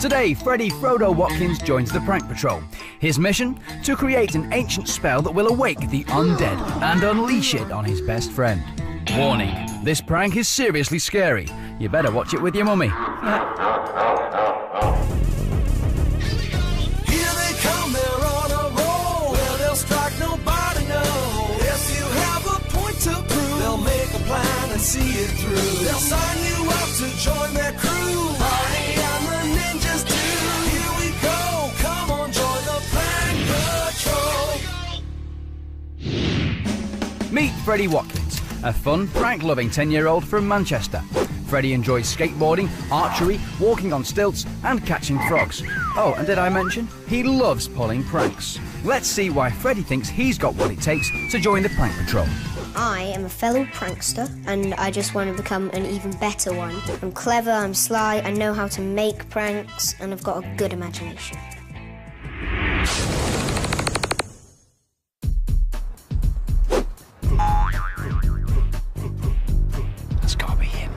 Today, Freddie Frodo Watkins joins the Prank Patrol. His mission? To create an ancient spell that will awake the undead and unleash it on his best friend. Warning, this prank is seriously scary. You better watch it with your mummy. See it through. They'll sign you up to join their crew. Party and the ninjas do. Here we go. Come on, join the Prank Patrol. Meet Freddie Watkins, a fun, prank-loving 10-year-old from Manchester. Freddie enjoys skateboarding, archery, walking on stilts, and catching frogs. Oh, and did I mention? He loves pulling pranks. Let's see why Freddie thinks he's got what it takes to join the Prank Patrol. I am a fellow prankster, and I just want to become an even better one. I'm clever, I'm sly, I know how to make pranks, and I've got a good imagination. That's gotta be him.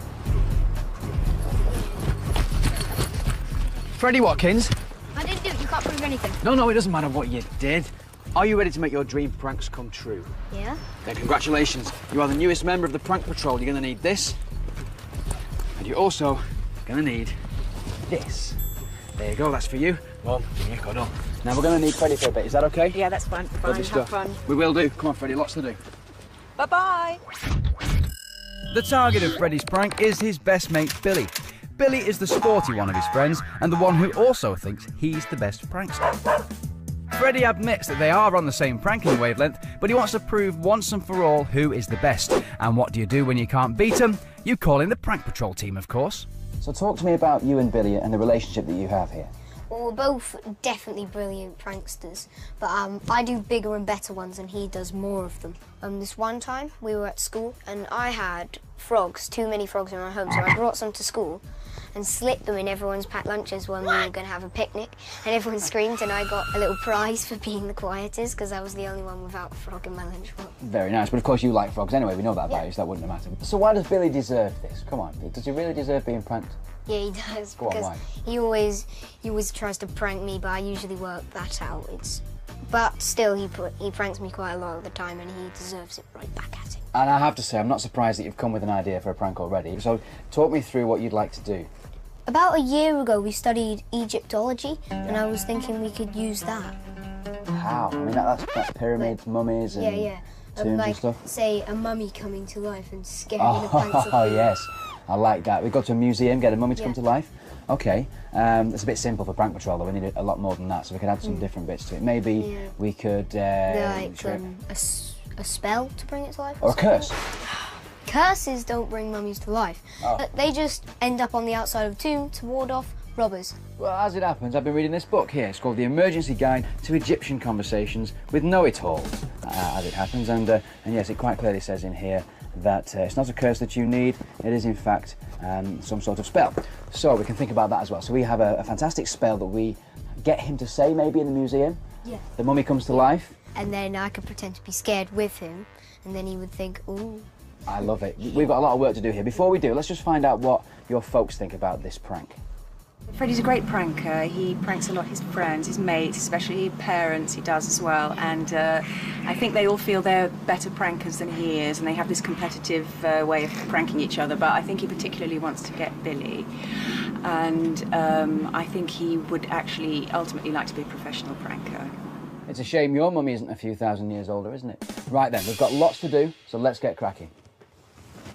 Freddie Watkins. I didn't do it, you can't prove anything. No, it doesn't matter what you did. Are you ready to make your dream pranks come true? Yeah. Then congratulations. You are the newest member of the Prank Patrol. You're going to need this. And you're also going to need this. There you go, that's for you. Mum, give me a cuddle. Now we're going to need Freddie for a bit. Is that okay? Yeah, that's fine. Lovely stuff. Have fun. We will do. Come on, Freddie, lots to do. Bye-bye. The target of Freddie's prank is his best mate, Billy. Billy is the sporty one of his friends and the one who also thinks he's the best prankster. Freddie admits that they are on the same pranking wavelength, but he wants to prove once and for all who is the best. And what do you do when you can't beat him? You call in the Prank Patrol team, of course. So talk to me about you and Billy and the relationship that you have here. Well, we're both definitely brilliant pranksters, but I do bigger and better ones and he does more of them. This one time we were at school and I had frogs, too many frogs in my home, so I brought some to school and slipped them in everyone's packed lunches when we were going to have a picnic, and everyone screamed and I got a little prize for being the quietest because I was the only one without a frog in my lunchbox. Very nice, but of course you like frogs anyway, we know that about you, so that wouldn't have mattered. So why does Billy deserve this? Come on, does he really deserve being pranked? Yeah, he does. Go on, because why? he always tries to prank me, but I usually work that out. But still, he pranks me quite a lot of the time, and he deserves it right back at him. And I have to say, I'm not surprised that you've come with an idea for a prank already. So talk me through what you'd like to do. About a year ago, we studied Egyptology, and I was thinking we could use that. How? I mean, that's pyramids, mummies, and tombs like, and stuff. Say, a mummy coming to life and scaring the pranks Oh, yes. I like that. We go to a museum, get a mummy to come to life. Okay. It's a bit simple for Prank Patrol, though. We need a lot more than that, so we could add some different bits to it. Maybe we could... a spell to bring it to life? Or a curse. Curses don't bring mummies to life. They just end up on the outside of a tomb to ward off robbers. Well, as it happens, I've been reading this book here. It's called The Emergency Guide to Egyptian Conversations with Know-It-Alls, as it happens. And yes, it quite clearly says in here that it's not a curse that you need. It is, in fact, some sort of spell. So we can think about that as well. So we have a fantastic spell that we get him to say maybe in the museum. Yeah. The mummy comes to life. And then I could pretend to be scared with him, and then he would think, ooh. I love it. We've got a lot of work to do here. Before we do, let's just find out what your folks think about this prank. Freddie's a great pranker. He pranks a lot his friends, his mates, especially parents he does as well. And I think they all feel they're better prankers than he is, and they have this competitive way of pranking each other. But I think he particularly wants to get Billy. And I think he would actually ultimately like to be a professional pranker. It's a shame your mummy isn't a few thousand years older, isn't it? Right then, we've got lots to do, so let's get cracking.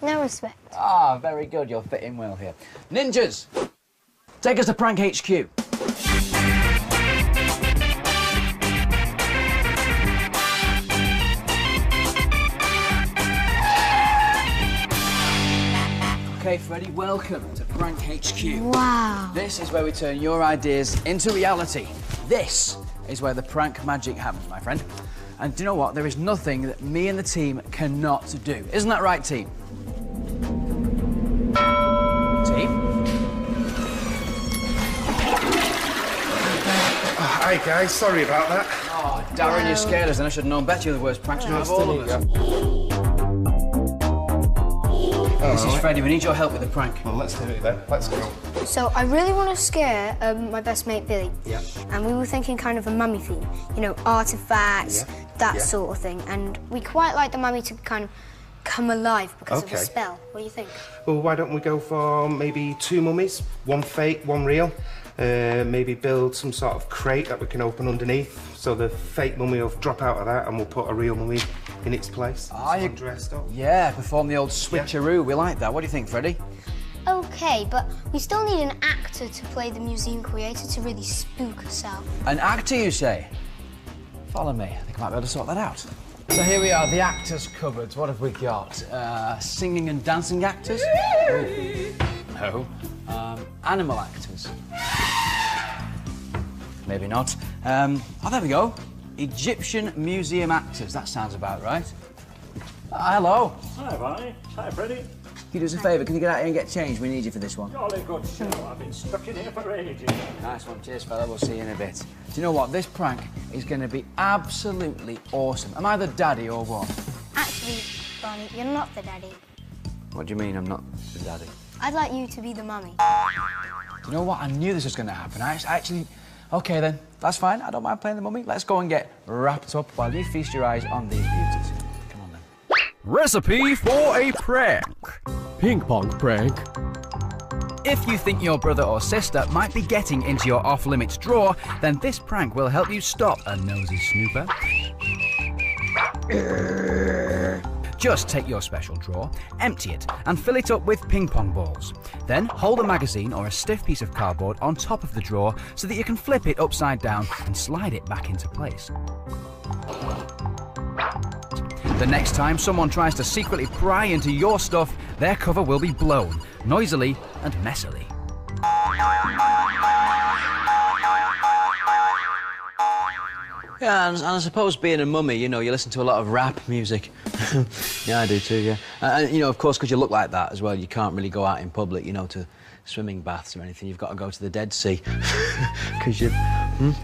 No respect. Ah, very good. You'll fit in well here. Ninjas, take us to Prank HQ. Okay, Freddie, welcome to Prank HQ. Wow. This is where we turn your ideas into reality. This is where the prank magic happens, my friend. And do you know what? There is nothing that me and the team cannot do. Isn't that right, team? Hi guys, sorry about that. Oh, Darren, you scared us, and I should have known better. You're the worst prankster of all of us. This is Freddie. We need your help with the prank. Well, let's do it then. Let's go. So I really want to scare my best mate Billy. Yeah. And we were thinking kind of a mummy theme. You know, artifacts, that sort of thing. And we quite like the mummy to kind of come alive because of a spell. What do you think? Well, why don't we go for maybe 2 mummies? 1 fake, 1 real. Maybe build some sort of crate that we can open underneath. So the fake mummy will drop out of that and we'll put a real mummy in its place. Dressed up. Yeah, perform the old switcheroo. We like that. What do you think, Freddie? Okay, but we still need an actor to play the museum creator to really spook us out. An actor, you say? Follow me. I think I might be able to sort that out. So here we are, the actors' cupboards. What have we got? Singing and dancing actors? No. Animal actors? Maybe not. Oh, there we go. Egyptian museum actors. That sounds about right. Hello. Hi, Barney. Hi, Freddie. Can you do us a favour? Can you get out here and get changed? We need you for this one. Jolly good show. I've been stuck in here for ages. Nice one. Cheers, fella. We'll see you in a bit. Do you know what? This prank is going to be absolutely awesome. Am I the daddy or what? Actually, Barney, you're not the daddy. What do you mean I'm not the daddy? I'd like you to be the mummy. Do you know what? I knew this was going to happen. I actually... OK, then. That's fine. I don't mind playing the mummy. Let's go and get wrapped up while you feast your eyes on these beauties. Come on, then. Recipe for a prank. Ping pong prank. If you think your brother or sister might be getting into your off-limits drawer, then this prank will help you stop a nosy snooper. Just take your special drawer, empty it, and fill it up with ping pong balls. Then hold a magazine or a stiff piece of cardboard on top of the drawer so that you can flip it upside down and slide it back into place. The next time someone tries to secretly pry into your stuff, their cover will be blown, noisily and messily. Yeah, and I suppose being a mummy, you know, you listen to a lot of rap music. Yeah, I do too, yeah. And, you know, of course, because you look like that as well, you can't really go out in public, you know, to swimming baths or anything. You've got to go to the Dead Sea. Because you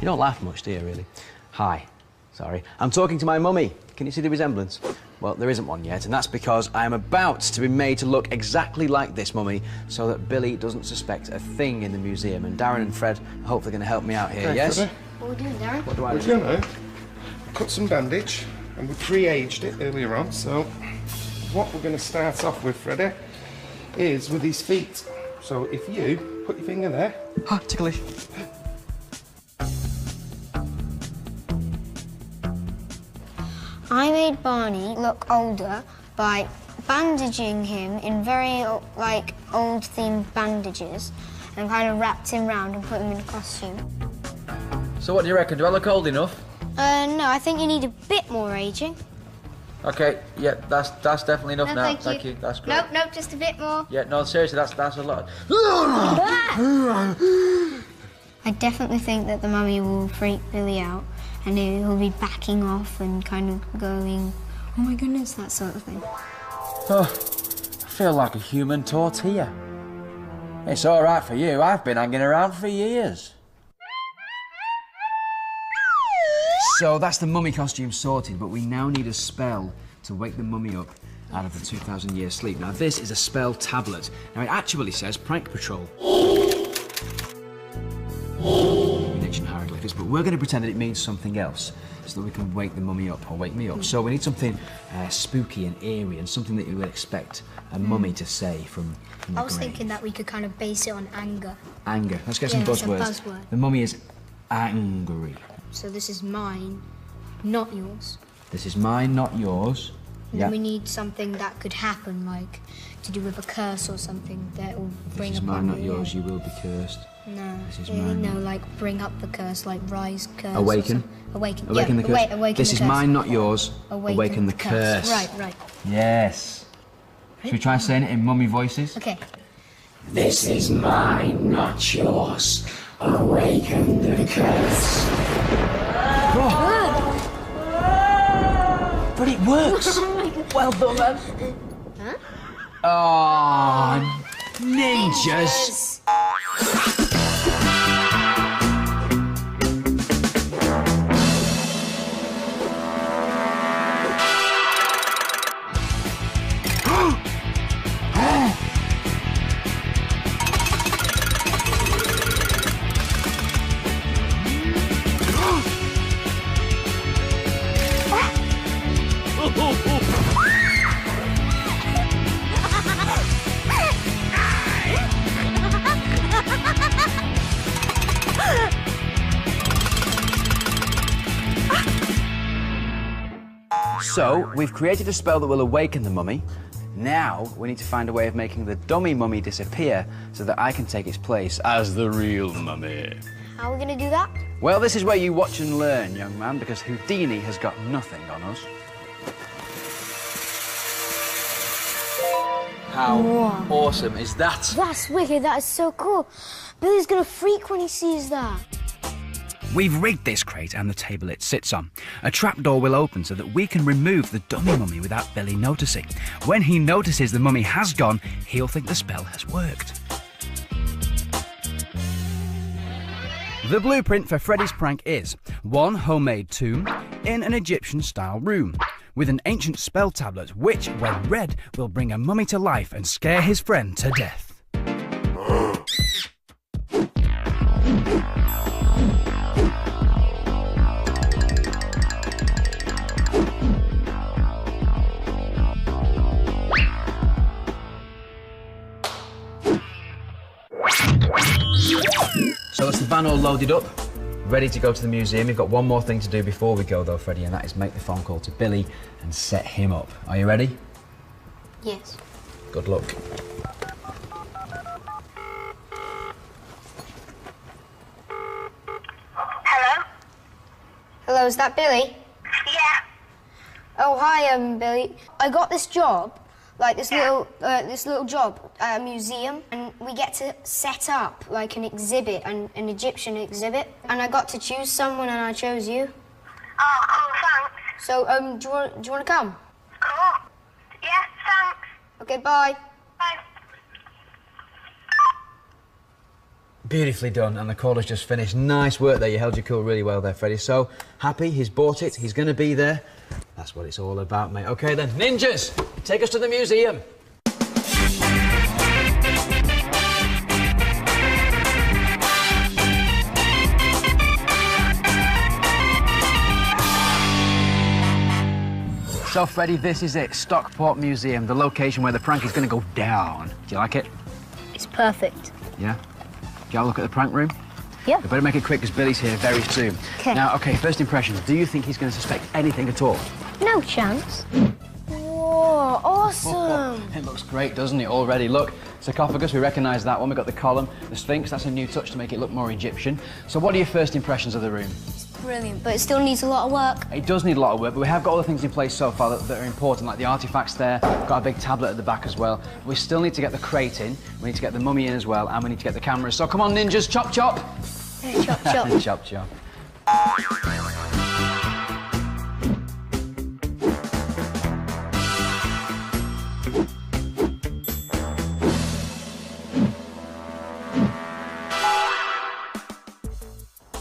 don't laugh much, do you, really? Hi. Sorry. I'm talking to my mummy. Can you see the resemblance? Well, there isn't one yet, and that's because I am about to be made to look exactly like this mummy so that Billy doesn't suspect a thing in the museum. And Darren and Fred are hopefully going to help me out here, yes? Freddie. What are we doing, Darren? What do I We're do? gonna cut some bandage, and we pre-aged it earlier on, so what we're gonna start off with, Freddie, is with his feet. So if you put your finger there. Ah, ticklish. I made Barney look older by bandaging him in very, like, old-themed bandages and kind of wrapped him round and put him in a costume. So what do you reckon? Do I look old enough? No, I think you need a bit more aging. OK, yeah, that's definitely enough No, now. thank you. That's great. Nope, just a bit more. Yeah, no, seriously, that's a lot. I definitely think that the mummy will freak Billy out and he'll be backing off and kind of going, oh my goodness, that sort of thing. Oh, I feel like a human tortilla. It's all right for you. I've been hanging around for years. So that's the mummy costume sorted, but we now need a spell to wake the mummy up out of the 2,000-year sleep. Now, this is a spell tablet. Now, it actually says Prank Patrol in ancient hieroglyphics, but we're going to pretend that it means something else so that we can wake the mummy up, or wake me up. So we need something spooky and eerie, and something that you would expect a mummy to say from the I was grave. thinking that we could kind of base it on anger. Anger. Let's get Yeah, some that's a buzzwords. buzzword. The mummy is angry. So this is mine, not yours. This is mine, not yours. And Yeah. then we need something that could happen, like to do with a curse or something that will bring This is upon mine, not the- yours. You will be cursed. No, This is yeah, mine. no, like bring up the curse, like rise curse. or Awaken. some- Awaken. Awaken yeah, the curse. Awaken This the is curse. mine, not yours. Awaken the curse. Right. Yes. Should we try saying it in mummy voices? Okay. This is mine, not yours. Awaken the curse. But it works. Well done, man. Oh, ninjas. So, we've created a spell that will awaken the mummy. Now, we need to find a way of making the dummy mummy disappear so that I can take its place as the real mummy. How are we going to do that? Well, this is where you watch and learn, young man, because Houdini has got nothing on us. How awesome is that? That's wicked. That is so cool. Billy's going to freak when he sees that. We've rigged this crate and the table it sits on. A trapdoor will open so that we can remove the dummy mummy without Billy noticing. When he notices the mummy has gone, he'll think the spell has worked. The blueprint for Freddie's prank is one homemade tomb in an Egyptian-style room with an ancient spell tablet which, when read, will bring a mummy to life and scare his friend to death. So that's the van all loaded up, ready to go to the museum. We've got one more thing to do before we go though, Freddie, and that is make the phone call to Billy and set him up. Are you ready? Yes. Good luck. Hello? Hello, is that Billy? Yeah. Oh, hi, Billy. I got this job, like this little job at a museum, and we get to set up like an exhibit, an Egyptian exhibit, and I got to choose someone, and I chose you. Oh, cool, thanks. So, do you want to come? Cool. Yeah, thanks. Okay, bye. Bye. Beautifully done, and the call has just finished. Nice work there, you held your cool really well there, Freddie. So, happy, he's bought it, he's going to be there. That's what it's all about, mate. OK then, ninjas, take us to the museum. So, Freddie, this is it, Stockport Museum, the location where the prank is going to go down. Do you like it? It's perfect. Yeah? Do you have a look at the prank room? Yeah. We better make it quick because Billy's here very soon. Okay. Now, OK, first impressions. Do you think he's going to suspect anything at all? No chance. Whoa, awesome. It looks great, doesn't it, already? Look, sarcophagus, we recognise that one. We've got the column, the Sphinx, that's a new touch to make it look more Egyptian. So what are your first impressions of the room? Brilliant, but it still needs a lot of work. It does need a lot of work, but we have got all the things in place so far that are important, like the artefacts there, got a big tablet at the back as well. We still need to get the crate in, we need to get the mummy in as well, and we need to get the cameras. So come on, ninjas, chop, chop! Chop, chop. Chop, chop.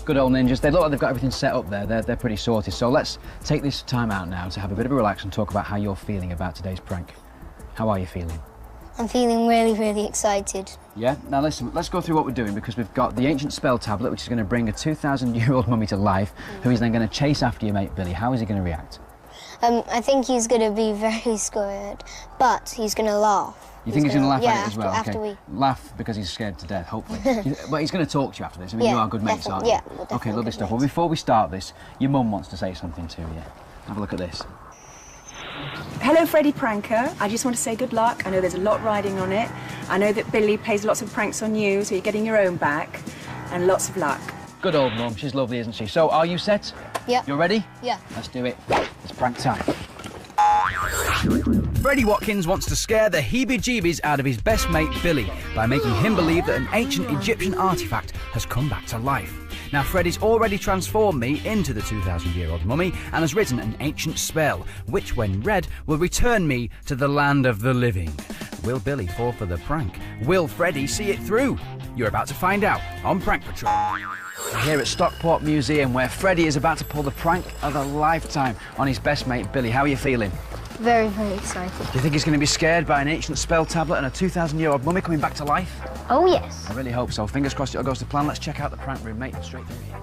Good old ninjas. They look like they've got everything set up there. They're pretty sorted. So let's take this time out now to have a bit of a relax and talk about how you're feeling about today's prank. How are you feeling? I'm feeling really, really excited. Yeah? Now listen, let's go through what we're doing because we've got the ancient spell tablet which is going to bring a 2,000-year-old mummy to life who is then going to chase after your mate Billy. How is he going to react? I think he's going to be very scared, but he's going to laugh. You think he's going to laugh yeah, at it as well? After okay. we... Laugh because he's scared to death, hopefully. But he's going to talk to you after this. I mean, yeah, you are good mates, aren't you? Yeah, we're OK, lovely stuff. Mates. Well, before we start this, your mum wants to say something to you. Have a look at this. Hello, Freddie Pranker. I just want to say good luck. I know there's a lot riding on it. I know that Billy plays lots of pranks on you, so you're getting your own back. And lots of luck. Good old mum. She's lovely, isn't she? So, are you set? Yeah. You're ready? Yeah. Let's do it. It's prank time. Freddie Watkins wants to scare the heebie-jeebies out of his best mate Billy by making him believe that an ancient Egyptian artifact has come back to life. Now, Freddie's already transformed me into the 2,000-year-old mummy and has written an ancient spell, which, when read, will return me to the land of the living. Will Billy fall for the prank? Will Freddie see it through? You're about to find out on Prank Patrol. Here at Stockport Museum, where Freddie is about to pull the prank of a lifetime on his best mate Billy. How are you feeling? Very, very excited. Do you think he's going to be scared by an ancient spell tablet and a 2,000-year-old mummy coming back to life? Oh, yes. I really hope so. Fingers crossed it all goes to plan. Let's check out the prank room, mate. Straight through here.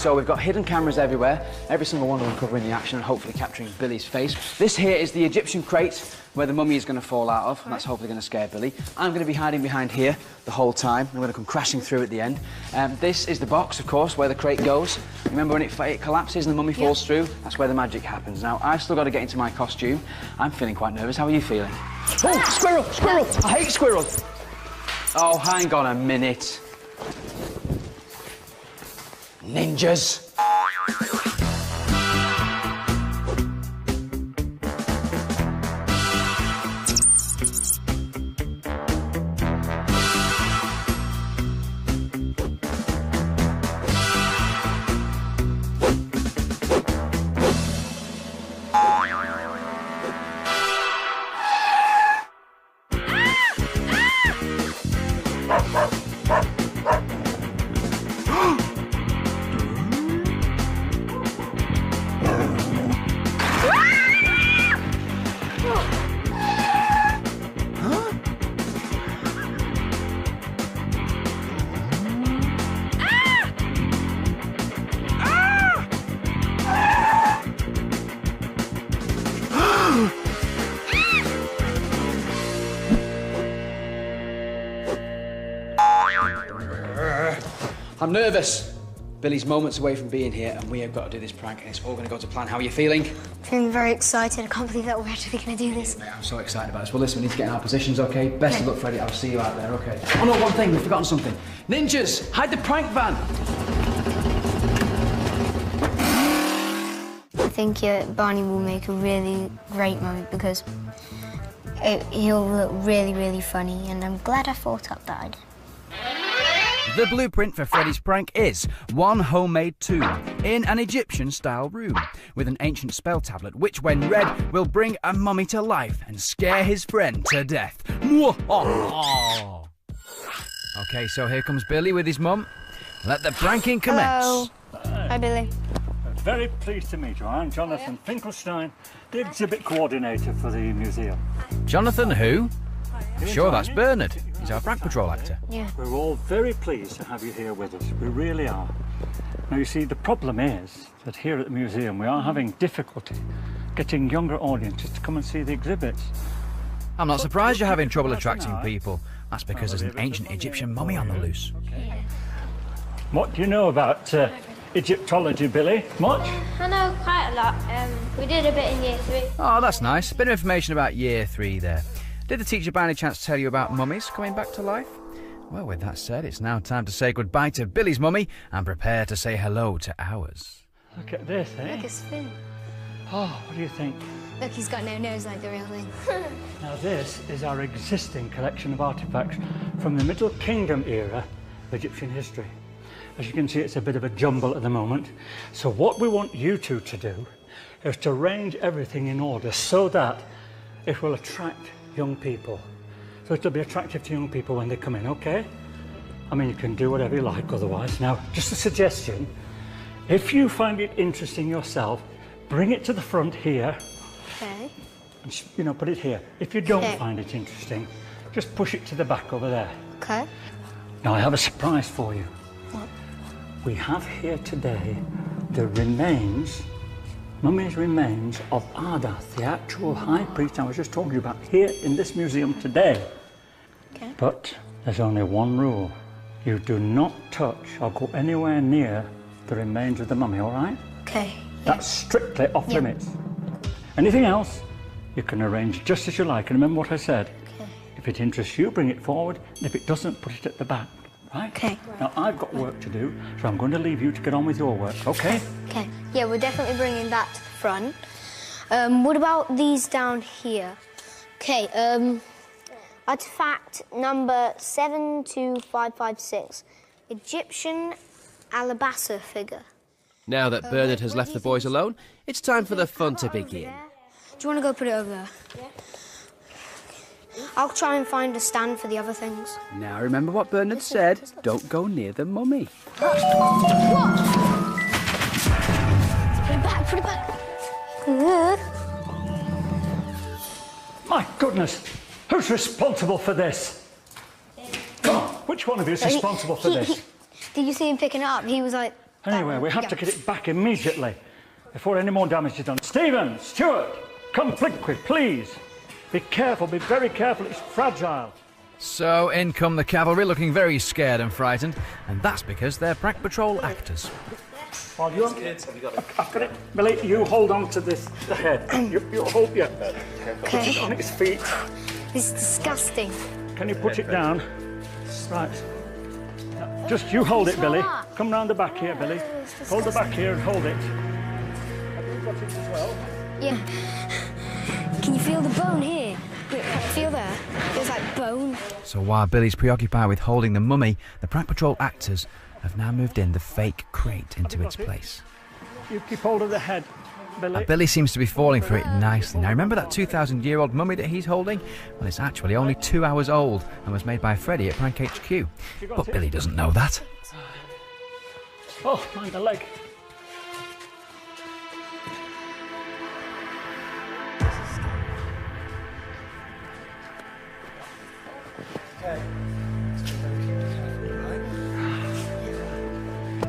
So we've got hidden cameras everywhere, every single one of them covering the action and hopefully capturing Billy's face. This here is the Egyptian crate where the mummy is going to fall out of, and that's hopefully going to scare Billy. I'm going to be hiding behind here the whole time. I'm going to come crashing through at the end. This is the box, of course, where the crate goes. Remember when it collapses and the mummy falls through? That's where the magic happens. Now, I've still got to get into my costume. I'm feeling quite nervous. How are you feeling? Oh, squirrel! Squirrel! I hate squirrels! Oh, hang on a minute. Ninjas! I'm nervous. Billy's moments away from being here and we have got to do this prank and it's all going to go to plan. How are you feeling? Feeling very excited. I can't believe that we're actually going to do this. Mate, I'm so excited about this. Well, listen, we need to get in our positions, OK? Best of luck, Freddie. I'll see you out there, OK? Oh, no, one thing. We've forgotten something. Ninjas, hide the prank van. I think Barney will make a really great mummy because he'll look really, really funny, and I'm glad I thought up that idea. The blueprint for Freddie's prank is one homemade tomb in an Egyptian-style room with an ancient spell tablet which, when read, will bring a mummy to life and scare his friend to death. OK, so here comes Billy with his mum. Let the pranking commence. Hello. Hi, Billy. Very pleased to meet you. I'm Jonathan Finkelstein, the exhibit coordinator for the museum. Jonathan who? Sure, that's Bernard. He's our prank patrol actor. Yeah. We're all very pleased to have you here with us. We really are. Now, you see, the problem is that here at the museum we are having difficulty getting younger audiences to come and see the exhibits. I'm not surprised you're having trouble attracting people. That's because there's an ancient Egyptian mummy on the loose. Okay. What do you know about Egyptology, Billy? Much? I know quite a lot. We did a bit in year 3. Oh, that's nice. A bit of information about year 3 there. Did the teacher by any chance tell you about mummies coming back to life? Well, with that said, it's now time to say goodbye to Billy's mummy and prepare to say hello to ours. Look at this, eh? Look, it's Finn. Oh, what do you think? Look, he's got no nose like the real thing. Now, this is our existing collection of artefacts from the Middle Kingdom era of Egyptian history. As you can see, it's a bit of a jumble at the moment. So what we want you two to do is to arrange everything in order so that it will attract young people. So it'll be attractive to young people when they come in, OK? I mean, you can do whatever you like otherwise. Now, just a suggestion. If you find it interesting yourself, bring it to the front here. OK. And, you know, put it here. If you don't find it interesting, just push it to the back over there. OK. Now, I have a surprise for you. What? We have here today the remains, mummy's remains of Ardath, the actual high priest I was just talking about, here in this museum today. Okay. But there's only one rule. You do not touch or go anywhere near the remains of the mummy, all right? Okay. That's strictly off limits. Anything else, you can arrange just as you like. And remember what I said. Okay. If it interests you, bring it forward. And if it doesn't, put it at the back. Right? Okay. Now, I've got work to do, so I'm going to leave you to get on with your work, OK? Okay. Yeah, we're definitely bringing that to the front. What about these down here? Okay, artifact number 72556. Egyptian alabaster figure. Now that Bernard has left the boys alone, it's time for the fun to begin. Do you want to go put it over there? Yeah. I'll try and find a stand for the other things. Now remember what Bernard said. Don't go near the mummy. What? Put it back. My goodness, who's responsible for this? Come on, which one of you is responsible for this? Did you see him picking it up? He was like, Anyway, we have to get it back immediately before any more damage is done. Stephen, Stuart, come quickly, please. Be careful, be very careful, it's fragile. So in come the cavalry, looking very scared and frightened, and that's because they're Prank Patrol actors. Well, I've got it. Billy, you hold on to this, the head. You hold your head. Put it on its feet. This is disgusting. Can you put it down? Right. Just you hold it, Billy. Come round the back here, Billy. Hold the back here and hold it. Have you got it as well? Yeah. Can you feel the bone here? Feel there? Feels like bone. So while Billy's preoccupied with holding the mummy, the Prank Patrol actors have now moved in the fake crate into its place. You keep hold of the head, Billy. Billy seems to be falling for it nicely. Now remember that 2,000-year-old mummy that he's holding? Well, it's actually only 2 hours old and was made by Freddie at Prank HQ. But Billy doesn't know that. Oh, mind the leg.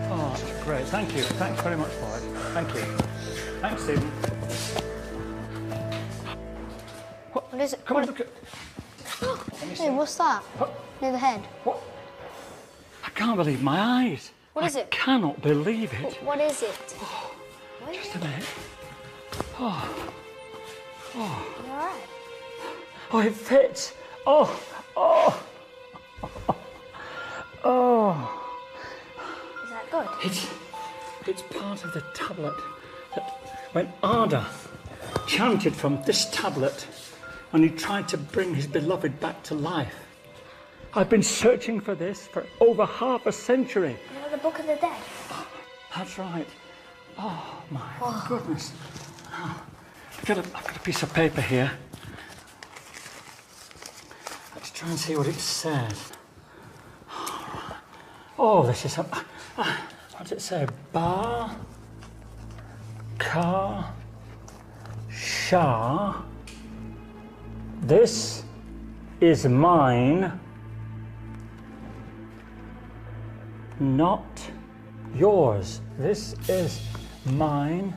Oh, that's great. Thank you. Thanks very much, Boyd. Thank you. Thanks, Stephen. What is it? Come on, look at... Hey, what's that? Near the head. What? I can't believe my eyes. What is it? I cannot believe it. What is it? Just a minute. Oh. Oh. You all right? Oh, it fits. Oh. Oh. Oh. Is that good? It's part of the tablet that when Ada chanted from this tablet when he tried to bring his beloved back to life. I've been searching for this for over half a century. You know the Book of the Dead? Oh, that's right. Oh, my goodness. Oh, I've got a piece of paper here. Let's try and see what it says. Oh, this is what does it say? Ba, ka, sha. This is mine, not yours. This is mine,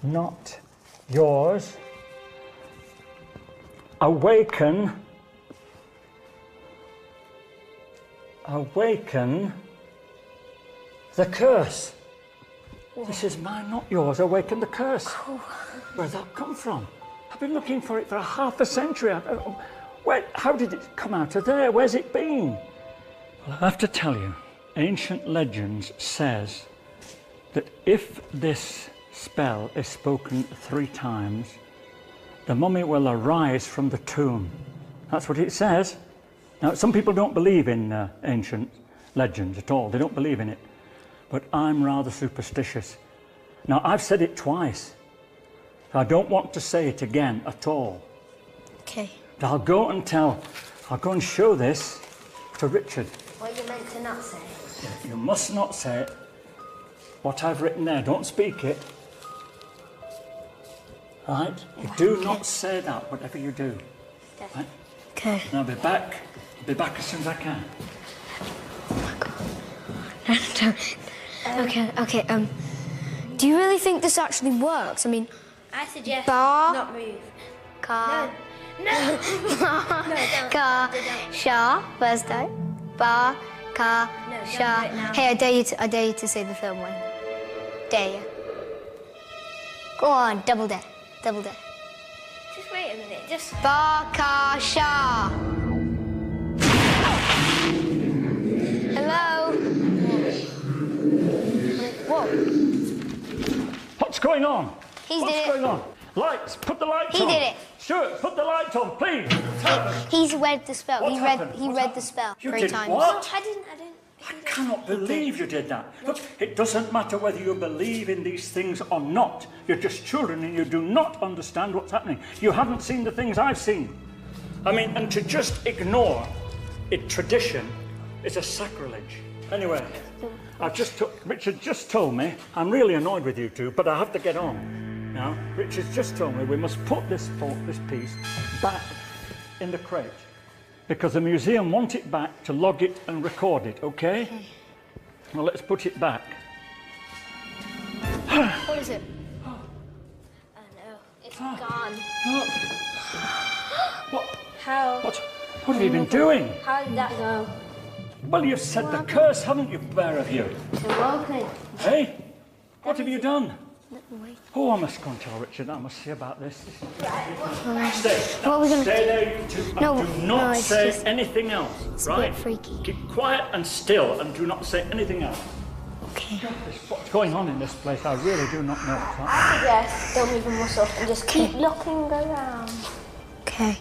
not yours. Awaken. Awaken the curse. This is mine, not yours. Awaken the curse. Where'd that come from? I've been looking for it for half a century. How did it come out of there? Where's it been? Well, I have to tell you, ancient legends says that if this spell is spoken 3 times, the mummy will arise from the tomb. That's what it says. Now, some people don't believe in ancient legends at all. They don't believe in it. But I'm rather superstitious. Now, I've said it twice. I don't want to say it again at all. Okay. I'll go and show this to Richard. What you meant to not say? You must not say it. What I've written there, don't speak it. Right? You do not say that, whatever you do. Right? Okay. And I'll be back as soon as I can. Okay, do you really think this actually works? I mean, I suggest Bar. not move. Ka. No. Don't. Ka. Sha. First time. Ba. Ka. No, don't Sha. do it now. Hey, I dare you to say the third one. Dare you? Go on, double dare. Double dare. Just wait a minute. Just. Ba. Ka. Sha. Hello? What? What's going on? What's going on? Lights, put the lights on. He did it. Stuart, put the lights on, please. He's read the spell. What He happened? read the spell You 3 did times. what? I didn't. I cannot believe you did that. Look, it doesn't matter whether you believe in these things or not. You're just children and you do not understand what's happening. You haven't seen the things I've seen. I mean, and to just ignore tradition is a sacrilege. Anyway, Richard just told me, I'm really annoyed with you two, but I have to get on. Now, Richard's just told me we must put this piece back in the crate. Because the museum want it back to log it and record it, okay? Well, let's put it back. What is it? Oh no, it's gone. What? How? What have you been doing? How did that go? Well, you've said the curse, haven't you, pair of you? You're welcome. Hey? What have you done? Wait. Oh, I must go and tell Richard. I must see about this. Stay. What are we gonna Stay there, you two. No, Do not it's say just- anything else, It's right? a bit freaky. Keep quiet and still, and do not say anything else. Okay. What's going on in this place? I really do not know. Yes, don't move a muscle and just keep looking around. Okay.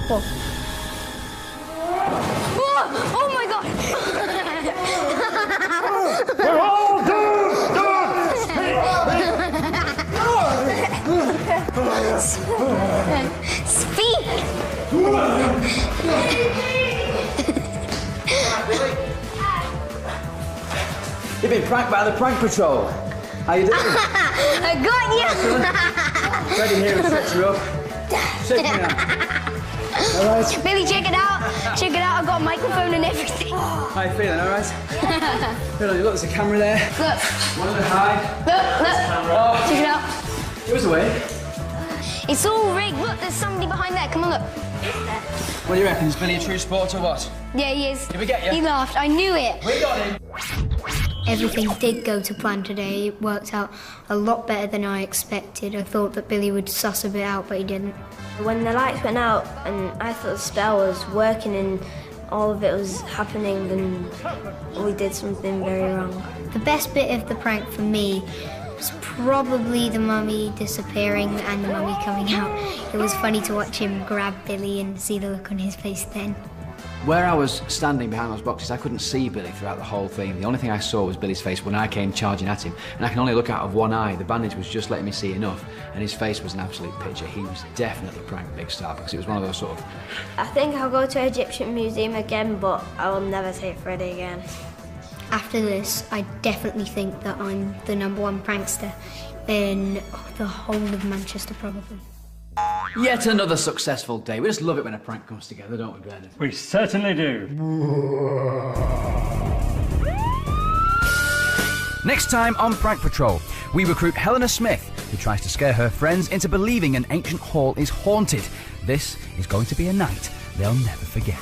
Whoa. Whoa! Oh my god! We're all Speak! You've been pranked by the prank patrol. How you doing? I got you! Freddie here will set you up. Shake me now. All right. Billy, check it out! Check it out, I've got a microphone and everything. How you feeling? All right. Look, there's a camera there. Look, One to hide. look, check it out. Give us away. It's all rigged. Look, there's somebody behind there. Come on, look. What do you reckon? Is Billy a true sport or what? Yeah, he is. Did we get you? He laughed. I knew it. We got him. Everything did go to plan today. It worked out a lot better than I expected. I thought that Billy would suss a bit out, but he didn't. When the lights went out and I thought the spell was working and all of it was happening, then we did something very wrong. The best bit of the prank for me was probably the mummy disappearing and the mummy coming out. It was funny to watch him grab Billy and see the look on his face then. Where I was standing behind those boxes, I couldn't see Billy throughout the whole thing. The only thing I saw was Billy's face when I came charging at him, and I can only look out of one eye. The bandage was just letting me see enough, and his face was an absolute picture. He was definitely pranked big star because it was one of those sort of... I think I'll go to Egyptian Museum again, but I will never take Freddie again. After this, I definitely think that I'm the #1 prankster in the whole of Manchester, probably. Yet another successful day. We just love it when a prank comes together, don't we, Bernard? We certainly do. Next time on Prank Patrol, we recruit Helena Smith, who tries to scare her friends into believing an ancient hall is haunted. This is going to be a night they'll never forget.